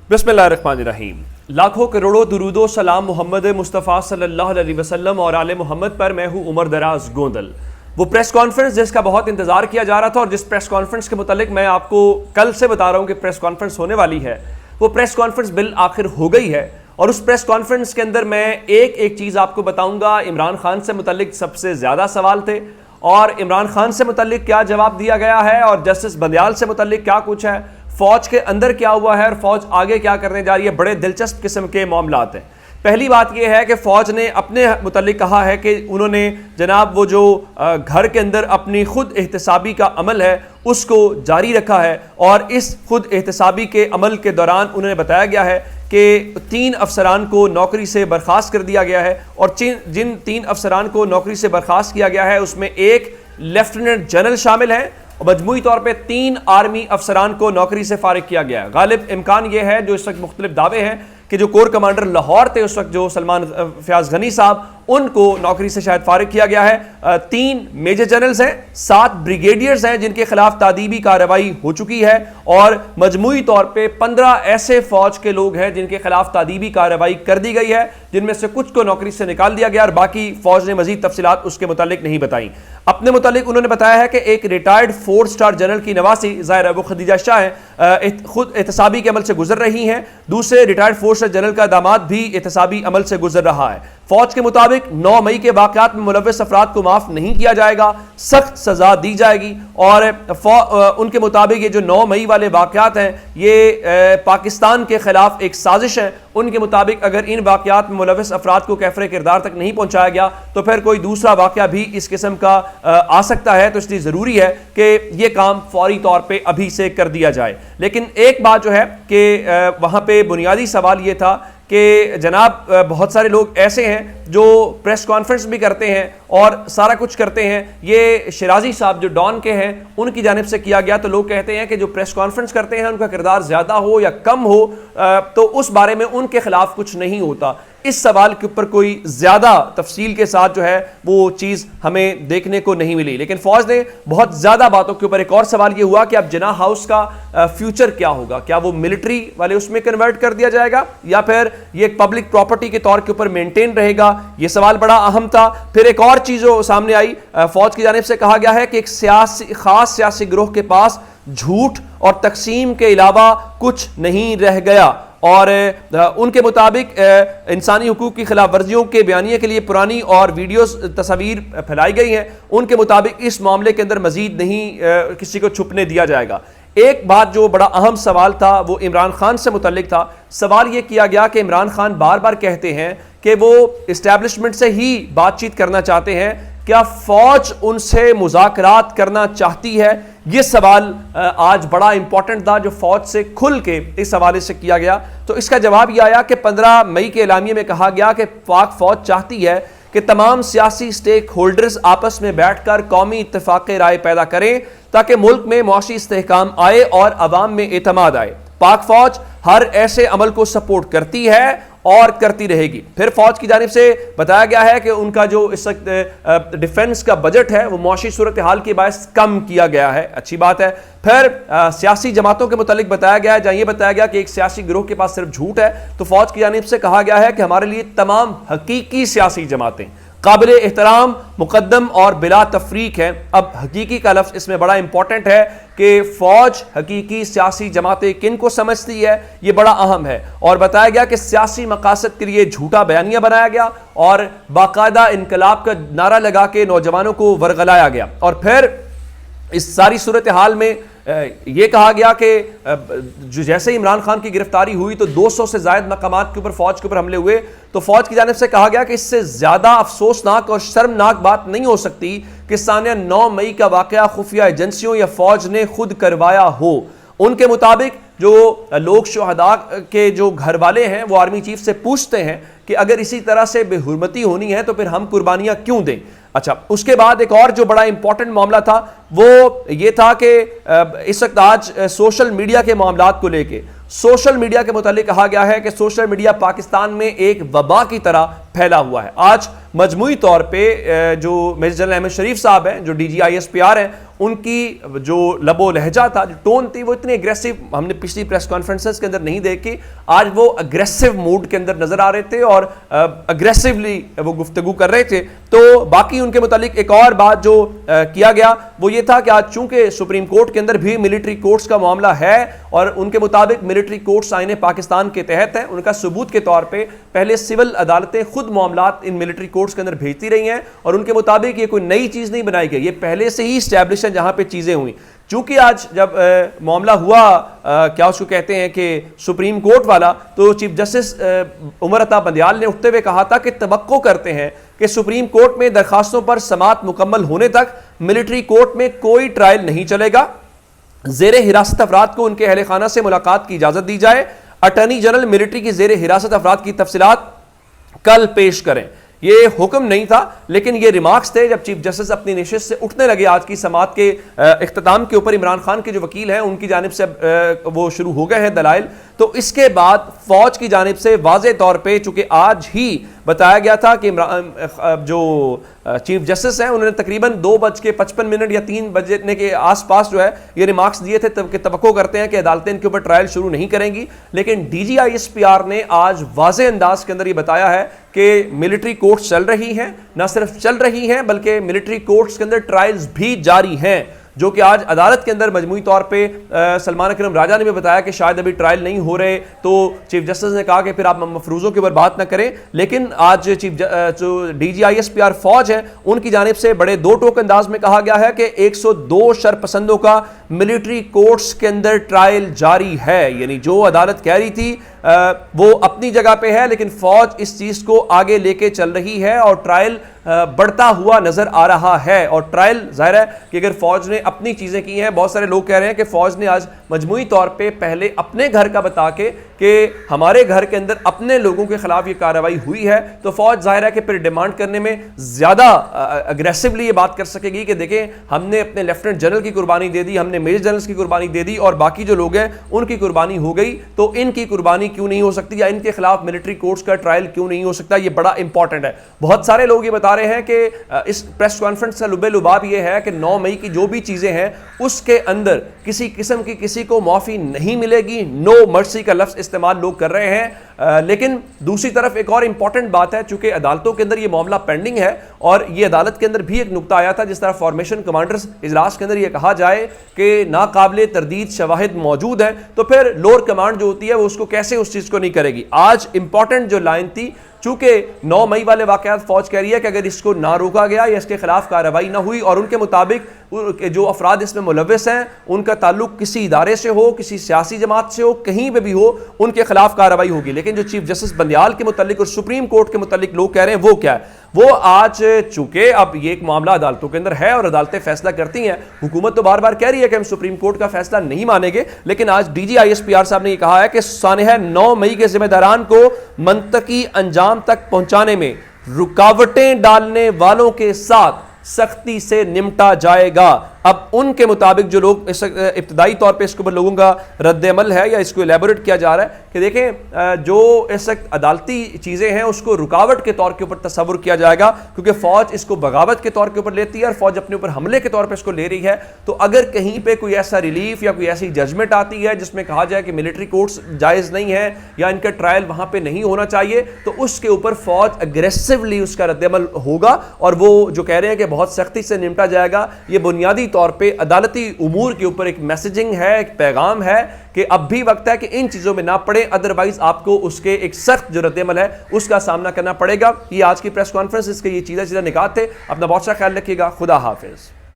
बिस्मिल्लाहिर्रहमानिर्रहीम। लाखों करोड़ों दुरूदो सलाम मोहम्मद मुस्तफ़ा सल्लल्लाहु अलैहि वसल्लम और आले मोहम्मद पर। मैं हूँ उमर दराज गोंदल। वो प्रेस कॉन्फ्रेंस जिसका बहुत इंतज़ार किया जा रहा था और जिस प्रेस कॉन्फ्रेंस के मुतालिक मैं आपको कल से बता रहा हूँ कि प्रेस कॉन्फ्रेंस होने वाली है, वो प्रेस कॉन्फ्रेंस बिल आखिर हो गई है। और उस प्रेस कॉन्फ्रेंस के अंदर मैं एक एक चीज़ आपको बताऊँगा। इमरान खान से मुतालिक सबसे ज़्यादा सवाल थे और इमरान खान से मुतालिक क्या जवाब दिया गया है और जस्टिस बंदियाल से मुतालिक क्या कुछ है, फौज के अंदर क्या हुआ है और फौज आगे क्या करने जा रही है। बड़े दिलचस्प किस्म के मामलात हैं। पहली बात यह है कि फौज ने अपने मुतालिक कहा है कि उन्होंने जनाब वो जो घर के अंदर अपनी खुद एहतसाबी का अमल है उसको जारी रखा है और इस खुद एहतसाबी के अमल के दौरान उन्होंने बताया गया है कि 3 अफसरान को नौकरी से बर्खास्त कर दिया गया है और जिन 3 अफसरान को नौकरी से बर्खास्त किया गया है उसमें एक लेफ्टिनेंट जनरल शामिल है और मजमूई तौर पे 3 आर्मी अफसरान को नौकरी से फारिग किया गया है। गालिब इम्कान यह है, जो इस वक्त मुख्तलिफ दावे हैं, कि जो कोर कमांडर लाहौर थे उस वक्त, जो सलमान फयाज गनी साहब, उनको नौकरी से शायद फारिग किया गया है। 3 मेजर जनरल्स हैं, 7 ब्रिगेडियर्स हैं जिनके खिलाफ तादीबी कार्रवाई हो चुकी है और मजमूई तौर पे 15 ऐसे फौज के लोग हैं जिनके खिलाफ तादीबी कार्रवाई कर दी गई है, जिनमें से कुछ को नौकरी से निकाल दिया गया और बाकी फौज ने मजीद तफसीलात उसके मुतालिक नहीं बताई। अपने मुतालिक उन्होंने बताया है कि एक रिटायर्ड 4 स्टार जनरल की नवासी ज़ाहिर है वो खदीजा शाह है, खुद एहतसाबी के अमल से गुजर रही हैं। दूसरे रिटायर्ड 4 स्टार जनरल का दामाद भी एहतसाबी अमल से गुजर रहा है। फौज के मुताबिक 9 मई के वाक़यात में मुलव्वस अफराद को माफ नहीं किया जाएगा, सख्त सजा दी जाएगी। और उनके मुताबिक ये जो 9 मई वाले वाक़यात हैं ये पाकिस्तान के खिलाफ एक साजिश है। उनके मुताबिक अगर इन वाक़यात में मुलव्वस अफराद को कैफरे किरदार तक नहीं पहुंचाया गया तो फिर कोई दूसरा वाक़या भी इस किस्म का आ सकता है। तो इसलिए ज़रूरी है कि ये काम फौरी तौर पे अभी से कर दिया जाए। लेकिन एक बात जो है कि वहाँ पे बुनियादी सवाल ये था कि जनाब बहुत सारे लोग ऐसे हैं जो प्रेस कॉन्फ्रेंस भी करते हैं और सारा कुछ करते हैं। ये शिराजी साहब जो डॉन के हैं उनकी जानिब से किया गया, तो लोग कहते हैं कि जो प्रेस कॉन्फ्रेंस करते हैं उनका किरदार ज़्यादा हो या कम हो तो उस बारे में उनके खिलाफ कुछ नहीं होता। इस सवाल के ऊपर कोई ज़्यादा तफसील के साथ जो है वो चीज़ हमें देखने को नहीं मिली। लेकिन फौज ने बहुत ज़्यादा बातों के ऊपर, एक और सवाल ये हुआ कि अब जिन्ना हाउस का फ्यूचर क्या होगा, क्या वो मिलिट्री वाले उसमें कन्वर्ट कर दिया जाएगा या फिर ये एक पब्लिक प्रॉपर्टी के तौर के ऊपर मेंटेन रहेगा, ये सवाल बड़ा अहम था। फिर एक और चीज़ जो सामने आई, फौज की जानिब से कहा गया है कि एक खास सियासी गिरोह के पास झूठ और तकसीम के अलावा कुछ नहीं रह गया और उनके मुताबिक इंसानी हुकूक की खिलाफ वर्जियों के बयानिए के लिए पुरानी और वीडियोस तस्वीर फैलाई गई हैं। उनके मुताबिक इस मामले के अंदर मजीद नहीं किसी को छुपने दिया जाएगा। एक बात जो बड़ा अहम सवाल था वो इमरान खान से मुतल्लिक था। सवाल ये किया गया कि इमरान खान बार बार कहते हैं कि वो इस्टेब्लिशमेंट से ही बातचीत करना चाहते हैं, क्या फौज उनसे मुज़ाकरात करना चाहती है? ये सवाल आज बड़ा इंपॉर्टेंट था जो फौज से खुल के इस हवाले से किया गया। तो इसका जवाब यह आया कि 15 मई के एलामिये में कहा गया कि पाक फौज चाहती है कि तमाम सियासी स्टेक होल्डर्स आपस में बैठकर कौमी इत्तेफाक राय पैदा करें ताकि मुल्क में मुआशी इस्तेहकाम आए और अवाम में एतमाद आए। पाक फौज हर ऐसे अमल को सपोर्ट करती है और करती रहेगी। फिर फौज की जानिब से बताया गया है कि उनका जो इस वक्त डिफेंस का बजट है वो मुआशी सूरत हाल के बायस कम किया गया है, अच्छी बात है। फिर सियासी जमातों के मुतालिक बताया गया है, जहाँ ये बताया गया कि एक सियासी गिरोह के पास सिर्फ झूठ है, तो फौज की जानिब से कहा गया है कि हमारे लिए तमाम हकीकी सियासी जमातें काबिल एहतराम, मुकद्दम और बिला तफरीक है। अब हकीकी का लफ्ज़ इसमें बड़ा इंपॉर्टेंट है कि फौज हकीकी सियासी जमातें किन को समझती है, ये बड़ा अहम है। और बताया गया कि सियासी मकासद के लिए झूठा बयानिया बनाया गया और बाकायदा इनकलाब का नारा लगा के नौजवानों को वरगलाया गया। और फिर इस सारी सूरत हाल में ये कहा गया कि जैसे इमरान खान की गिरफ्तारी हुई तो 200 से ज़ायद मकामात के ऊपर फौज के ऊपर हमले हुए, तो फौज की जानिब से कहा गया कि इससे ज़्यादा अफसोसनाक और शर्मनाक बात नहीं हो सकती कि सानिया 9 मई का वाक़या खुफिया एजेंसियों या फौज ने खुद करवाया हो। उनके मुताबिक जो लोग शहदा के जो घर वाले हैं वो आर्मी चीफ से पूछते हैं कि अगर इसी तरह से बेहुरमती होनी है तो फिर हम कुर्बानियाँ क्यों दें। अच्छा, उसके बाद एक और जो बड़ा इंपॉर्टेंट मामला था वो ये था कि इस वक्त आज सोशल मीडिया के मामलात को लेके सोशल मीडिया के मुतालिक कहा गया है कि सोशल मीडिया पाकिस्तान में एक वबा की तरह फैला हुआ है। आज मजमूई तौर पे जो मेजर जनरल अहमद शरीफ साहब हैं जो DG ISPR हैं ان کی جو لب و لہجہ تھا, جو ٹون تھی, وہ اتنی اگریسو ہم نے پچھلی پریس کانفرنسز کے اندر نہیں دیکھی. آج وہ اگریسو موڈ کے اندر نظر آ رہے تھے اور اگریسولی وہ گفتگو کر رہے تھے. تو باقی ان کے متعلق ایک اور بات جو کیا گیا وہ یہ تھا کہ آج چونکہ سپریم کورٹ کے اندر بھی ملٹری کورٹس کا معاملہ ہے اور ان کے مطابق ملٹری کورٹس آئین پاکستان کے تحت ہیں, ان کا ثبوت کے طور پہ پہلے سول عدالتیں خود معاملات ان ملٹری کورٹس کے اندر بھیجتی رہی ہیں اور ان کے مطابق یہ کوئی نئی چیز نہیں بنائی گئی, یہ پہلے سے ہی اسٹیبلش ہے جہاں پہ چیزیں ہوئیں. چونکہ آج جب معاملہ ہوا کیا اس کو کہتے ہیں کہ سپریم کورٹ والا, تو چیف جسٹس عمر عطا بندیال نے اٹھتے ہوئے کہا تھا کہ توقع کرتے ہیں کہ سپریم کورٹ میں درخواستوں پر سماعت مکمل ہونے تک ملٹری کورٹ میں کوئی ٹرائل نہیں چلے گا. زیر حراست افراد کو ان کے اہل خانہ سے ملاقات کی اجازت دی جائے. اٹارنی جنرل ملٹری کی زیر حراست افراد کی تفصیلات کل پیش کریں. یہ حکم نہیں تھا لیکن یہ ریمارکس تھے جب چیف جسٹس اپنی نشست سے اٹھنے لگے آج کی سماعت کے اختتام کے اوپر. عمران خان کے جو وکیل ہیں ان کی جانب سے وہ شروع ہو گئے ہیں دلائل. تو اس کے بعد فوج کی جانب سے واضح طور پہ چونکہ آج ہی بتایا گیا تھا کہ جو چیف جسٹس ہیں انہوں نے تقریباً 2:55 یا 3 بجنے کے آس پاس جو ہے یہ ریمارکس دیے تھے کہ توقع کرتے ہیں کہ عدالتیں ان کے اوپر ٹرائل شروع نہیں کریں گی. لیکن D G I S P R نے آج واضح انداز کے اندر یہ بتایا ہے کہ ملٹری کورٹس چل رہی ہیں, نہ صرف چل رہی ہیں بلکہ ملٹری کورٹس کے اندر ٹرائلز بھی جاری ہیں, جو کہ آج عدالت کے اندر مجموعی طور پے سلمان اکرم راجہ نے بھی بتایا کہ شاید ابھی ٹرائل نہیں ہو رہے. تو چیف جسٹس نے کہا کہ پھر آپ مفروضوں کے اوپر بات نہ کریں. لیکن آج جو D G I S P R فوج ہے ان کی جانب سے بڑے دو ٹوک انداز میں کہا گیا ہے کہ 102 شرپسندوں کا ملٹری کورٹس کے اندر ٹرائل جاری ہے. یعنی جو عدالت کہہ رہی تھی وہ اپنی جگہ پہ ہے لیکن فوج اس چیز کو آگے لے کے چل رہی ہے اور ٹرائل بڑھتا ہوا نظر آ رہا ہے. اور ٹرائل ظاہر ہے کہ اگر فوج نے اپنی چیزیں کی ہیں, بہت سارے لوگ کہہ رہے ہیں کہ فوج نے آج مجموعی طور پہ پہلے اپنے گھر کا بتا کے کہ ہمارے گھر کے اندر اپنے لوگوں کے خلاف یہ کارروائی ہوئی ہے, تو فوج ظاہر ہے کہ پھر ڈیمانڈ کرنے میں زیادہ اگریسولی یہ بات کر سکے گی کہ دیکھیں ہم نے اپنے لیفٹنٹ جنرل کی قربانی دے دی, ہم نے میجر جنرلز کی قربانی دے دی اور باقی جو لوگ ہیں ان کی قربانی ہو گئی, تو ان کی قربانی کیوں نہیں ہو سکتی یا ان کے خلاف ملٹری کورٹس کا ٹرائل کیوں نہیں ہو سکتا. یہ بڑا امپورٹنٹ ہے. بہت سارے لوگ یہ بتا رہے ہیں کہ اس پریس کانفرنس کا لب لباب یہ ہے کہ 9 مئی کی جو بھی چیزیں ہیں اس کے اندر کسی قسم کی کسی کو معافی نہیں ملے گی. نو مرسی کا لفظ استعمال لوگ کر رہے ہیں. لیکن دوسری طرف ایک اور امپورٹنٹ بات ہے, چونکہ عدالتوں کے اندر یہ معاملہ پینڈنگ ہے اور یہ عدالت کے اندر بھی ایک نقطہ آیا تھا جس طرح فارمیشن کمانڈرز اجلاس کے اندر یہ کہا جائے کہ ناقابل تردید شواہد موجود ہیں, تو پھر لوور کمانڈ جو ہوتی ہے وہ اس کو کیسے اس چیز کو نہیں کرے گی. آج امپورٹنٹ جو لائن تھی, چونکہ 9 مئی والے واقعات فوج کہہ رہی ہے کہ اگر اس کو نہ روکا گیا یا اس کے خلاف کارروائی نہ ہوئی اور ان کے مطابق جو افراد اس میں ملوث ہیں ان کا تعلق کسی ادارے سے ہو, کسی سیاسی جماعت سے ہو, کہیں پہ بھی ہو, ان کے خلاف کارروائی ہوگی. لیکن جو چیف جسٹس بندیال کے متعلق اور سپریم کورٹ کے متعلق لوگ کہہ رہے ہیں وہ کیا ہے, وہ آج چونکہ اب یہ ایک معاملہ عدالتوں کے اندر ہے اور عدالتیں فیصلہ کرتی ہیں, حکومت تو بار بار کہہ رہی ہے کہ ہم سپریم کورٹ کا فیصلہ نہیں مانیں گے, لیکن آج D G I S P R صاحب نے یہ کہا ہے کہ سانحہ 9 مئی کے ذمہ داران کو منطقی انجام تک پہنچانے میں رکاوٹیں ڈالنے والوں کے ساتھ سختی سے نمٹا جائے گا. اب ان کے مطابق جو لوگ ابتدائی طور پہ اس کے اوپر لوگوں کا رد عمل ہے یا اس کو الیبوریٹ کیا جا رہا ہے کہ دیکھیں جو اس وقت عدالتی چیزیں ہیں اس کو رکاوٹ کے طور کے اوپر تصور کیا جائے گا, کیونکہ فوج اس کو بغاوت کے طور کے اوپر لیتی ہے اور فوج اپنے اوپر حملے کے طور پہ اس کو لے رہی ہے. تو اگر کہیں پہ کوئی ایسا ریلیف یا کوئی ایسی ججمنٹ آتی ہے جس میں کہا جائے کہ ملٹری کورٹس جائز نہیں ہے یا ان کا ٹرائل وہاں پہ نہیں ہونا چاہیے, تو اس کے اوپر فوج اگریسولی اس کا رد عمل ہوگا اور وہ جو کہہ رہے ہیں کہ بہت سختی سے نمٹا جائے گا, یہ بنیادی طور پہ عدالتی امور کے اوپر ایک میسیجنگ ہے, ایک پیغام ہے کہ اب بھی وقت ہے کہ ان چیزوں میں نہ پڑے, ادروائز آپ کو اس کے ایک سخت جو رد عمل ہے اس کا سامنا کرنا پڑے گا. یہ آج کی پریس کانفرنس, اس کے یہ چیزیں نکات تھے. اپنا بہت سا خیال رکھیے گا. خدا حافظ.